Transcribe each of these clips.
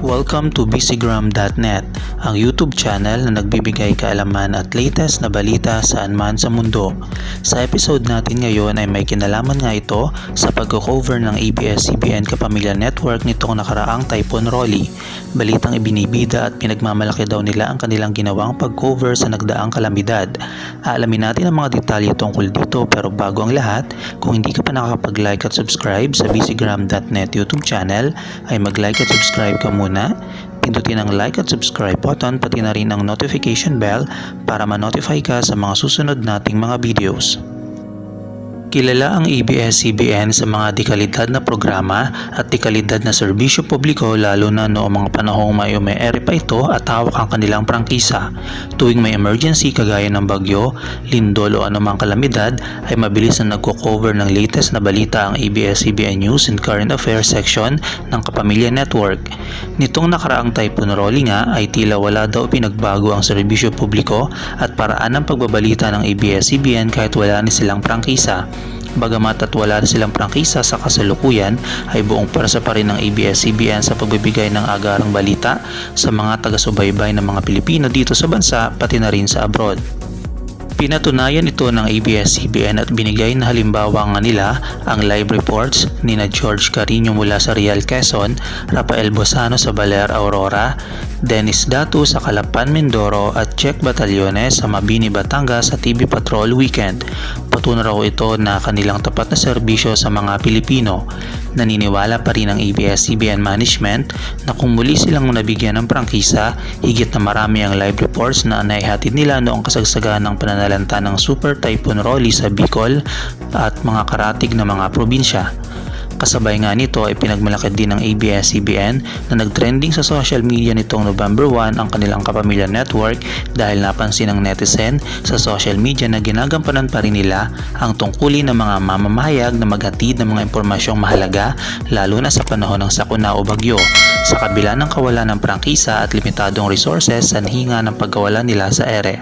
Welcome to bcgram.net, ang YouTube channel na nagbibigay kaalaman at latest na balita saan man sa mundo. Sa episode natin ngayon ay may kinalaman nga ito sa pag-cover ng ABS-CBN Kapamilya Network nitong nakaraang Typhoon Rolly. Balitang ibinibida at pinagmamalaki daw nila ang kanilang ginawang pag-cover sa nagdaang kalamidad. Aalamin natin ang mga detalye tungkol dito, pero bago ang lahat, kung hindi ka pa nakakapag-like at subscribe sa bcgram.net YouTube channel, ay mag-like at subscribe ka muna. Pindutin ang like at subscribe button, pati na rin ang notification bell para ma-notify ka sa mga susunod nating mga videos. Kilala ang ABS-CBN sa mga dekalidad na programa at dekalidad na serbisyo publiko, lalo na noong mga panahong may ere pa ito at hawak ang kanilang prangkisa. Tuwing may emergency kagaya ng bagyo, lindol o anumang kalamidad, ay mabilis na nagko-cover ng latest na balita ang ABS-CBN News and Current Affairs section ng Kapamilya Network. Nitong nakaraang Typhoon Rolly nga ay tila wala daw pinagbago ang serbisyo publiko at paraan ng pagbabalita ng ABS-CBN kahit wala ni silang prangkisa. Bagamat at wala na silang prangkisa sa kasalukuyan, ay buong pwersa pa rin ng ABS-CBN sa pagbibigay ng agarang balita sa mga taga-subaybay ng mga Pilipino dito sa bansa pati na rin sa abroad. Pinatunayan ito ng ABS-CBN at binigay na halimbawa nga nila ang live reports ni George Carino mula sa Real Quezon, Rafael Bosano sa Baler Aurora, Dennis Datu sa Calapan Mindoro at Check Batallones sa Mabini Batangas sa TV Patrol Weekend. Patunay raw ito na kanilang tapat na serbisyo sa mga Pilipino. Naniniwala pa rin ang ABS-CBN management na kung muli silang nabigyan ng prangkisa, higit na marami ang live reports na naihatid nila noong kasagsagan ng pananalanta ng Super Typhoon Rolly sa Bicol at mga karatig na mga probinsya. Kasabay nga nito ay pinagmalaki din ng ABS-CBN na nagtrending sa social media nitong November 1 ang kanilang Kapamilya Network dahil napansin ng netizen sa social media na ginagampanan pa rin nila ang tungkulin ng mga mamamahayag na maghatid ng mga impormasyong mahalaga, lalo na sa panahon ng sakuna o bagyo, sa kabila ng kawalan ng prangkisa at limitadong resources sa hinga ng pagkawala nila sa ere.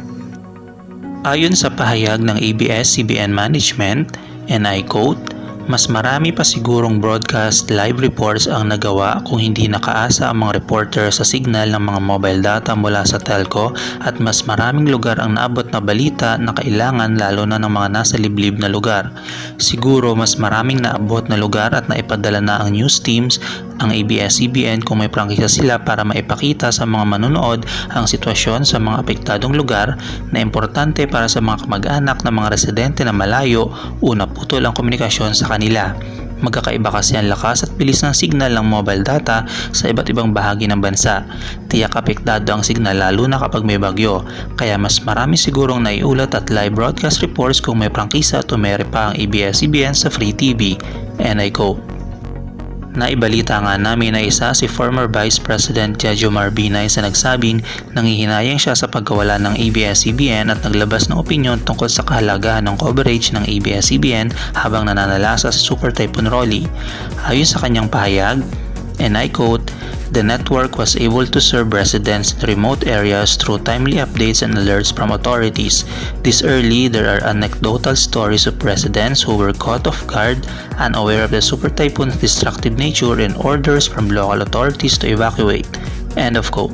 Ayon sa pahayag ng ABS-CBN management, and I quote, "Mas marami pa sigurong broadcast live reports ang nagawa kung hindi nakaasa ang mga reporter sa signal ng mga mobile data mula sa telco, at mas maraming lugar ang naabot na balita na kailangan, lalo na ng mga nasa liblib na lugar. Siguro mas maraming naabot na lugar at naipadala na ang news teams ang ABS-CBN kung may prangkisa sila para maipakita sa mga manonood ang sitwasyon sa mga apektadong lugar na importante para sa mga kamag-anak ng mga residente na malayo o naputol ang komunikasyon sa kanila. Magkakaiba kasi ang lakas at bilis ng signal ng mobile data sa iba't ibang bahagi ng bansa. Tiyak apektado ang signal lalo na kapag may bagyo, kaya mas marami sigurong naiulat at live broadcast reports kung may prangkisa at umere pa ang ABS-CBN sa Free TV." And I quote. Naibalita nga namin na isa si former Vice President Jejomar Binay sa nagsabing nanghihinayang siya sa pagkawala ng ABS-CBN at naglabas ng opinyon tungkol sa kahalagahan ng coverage ng ABS-CBN habang nananalasa sa Super Typhoon Rolly. Ayon sa kanyang pahayag, and I quote, "The network was able to serve residents in remote areas through timely updates and alerts from authorities. This early, there are anecdotal stories of residents who were caught off guard, unaware of the super typhoon's destructive nature, and orders from local authorities to evacuate." End of quote.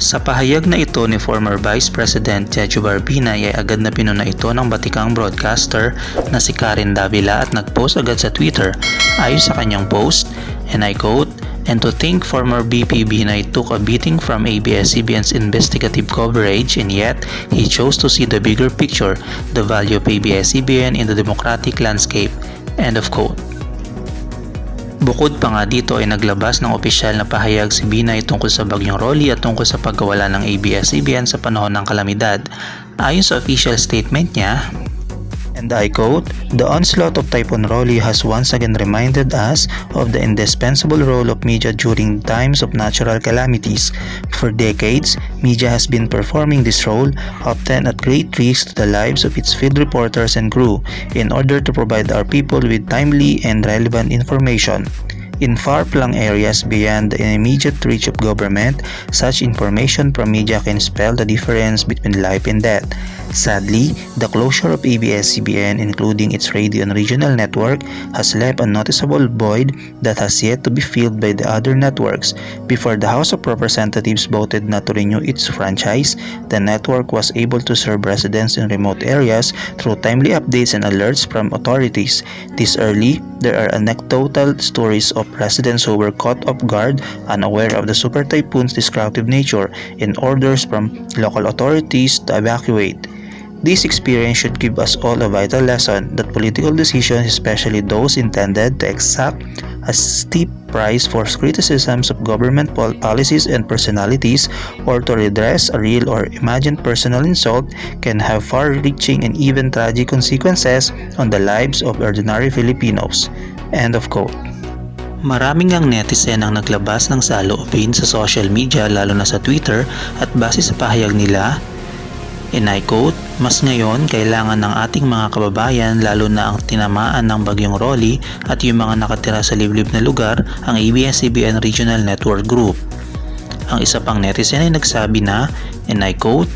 Sa pahayag na ito ni former Vice President Jejomar Binay ay agad na pinuna ito ng batikang broadcaster na si Karen Davila at nagpost agad sa Twitter. Ayon sa kanyang post, and I quote, "And to think former VP Binay took a beating from ABS-CBN's investigative coverage, and yet he chose to see the bigger picture, the value of ABS-CBN in the democratic landscape." End of quote. Bukod pa nga dito ay naglabas ng opisyal na pahayag si Binay tungkol sa bagyong Rolly at tungkol sa pagkawala ng ABS-CBN sa panahon ng kalamidad. Ayon sa official statement niya, and I quote, "The onslaught of Typhoon Rolly has once again reminded us of the indispensable role of media during times of natural calamities. For decades, media has been performing this role, often at great risk to the lives of its field reporters and crew, in order to provide our people with timely and relevant information. In far-flung areas beyond the immediate reach of government, such information from media can spell the difference between life and death. Sadly, the closure of ABS-CBN, including its radio and regional network, has left a noticeable void that has yet to be filled by the other networks. Before the House of Representatives voted not to renew its franchise, the network was able to serve residents in remote areas through timely updates and alerts from authorities. This early, there are anecdotal stories of residents who were caught off guard, unaware of the super typhoon's destructive nature, and orders from local authorities to evacuate. This experience should give us all a vital lesson that political decisions, especially those intended to exact a steep price for criticisms of government policies and personalities, or to redress a real or imagined personal insult, can have far-reaching and even tragic consequences on the lives of ordinary Filipinos. End of quote. Maraming ang netizen ang naglabas ng saloobin sa social media, lalo na sa Twitter, at base sa pahayag nila, and I quote, "Mas ngayon, kailangan ng ating mga kababayan, lalo na ang tinamaan ng bagyong Rolly at yung mga nakatira sa liblib na lugar, ang ABS-CBN Regional Network Group." Ang isa pang netizen ay nagsabi na, and I quote,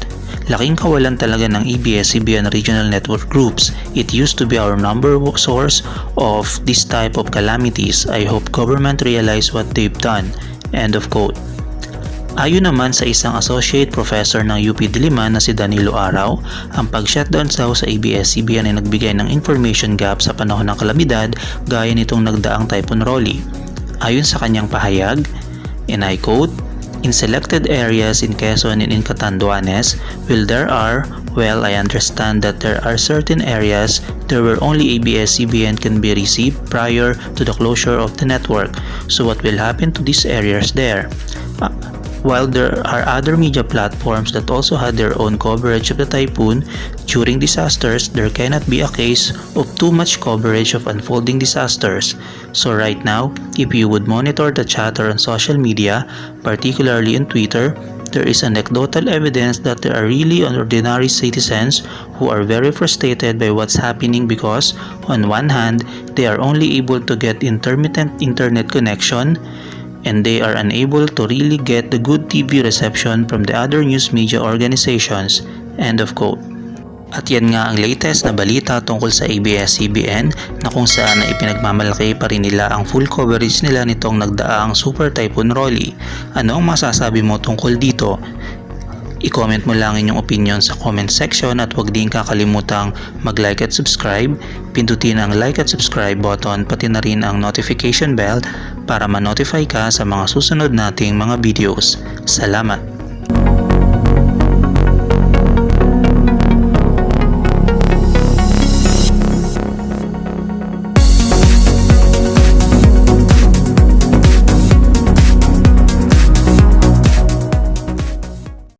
"Laking kawalan talaga ng ABS-CBN Regional Network Groups. It used to be our number source of this type of calamities. I hope government realize what they've done." End of quote. Ayon naman sa isang associate professor ng UP Diliman na si Danilo Araw, ang pag-shutdown daw sa ABS-CBN ay nagbigay ng information gap sa panahon ng kalamidad gaya nitong nagdaang Typhoon Rolly. Ayon sa kanyang pahayag, and I quote, "In selected areas in Quezon and in Catanduanes, I understand that there are certain areas there where only ABS-CBN can be received prior to the closure of the network. So what will happen to these areas there? While there are other media platforms that also had their own coverage of the typhoon, during disasters, there cannot be a case of too much coverage of unfolding disasters. So right now, if you would monitor the chatter on social media, particularly on Twitter, there is anecdotal evidence that there are really ordinary citizens who are very frustrated by what's happening because, on one hand, they are only able to get intermittent internet connection, and they are unable to really get the good TV reception from the other news media organizations." End of quote. At yan nga ang latest na balita tungkol sa ABS-CBN, na kung saan na ipinagmamalaki pa rin nila ang full coverage nila nitong nagdaang Super Typhoon Rolly. Ano ang masasabi mo tungkol dito? I-comment mo lang inyong opinion sa comment section, at huwag din kakalimutang mag-like at subscribe. Pindutin ang like at subscribe button, pati na rin ang notification bell para ma-notify ka sa mga susunod nating mga videos. Salamat!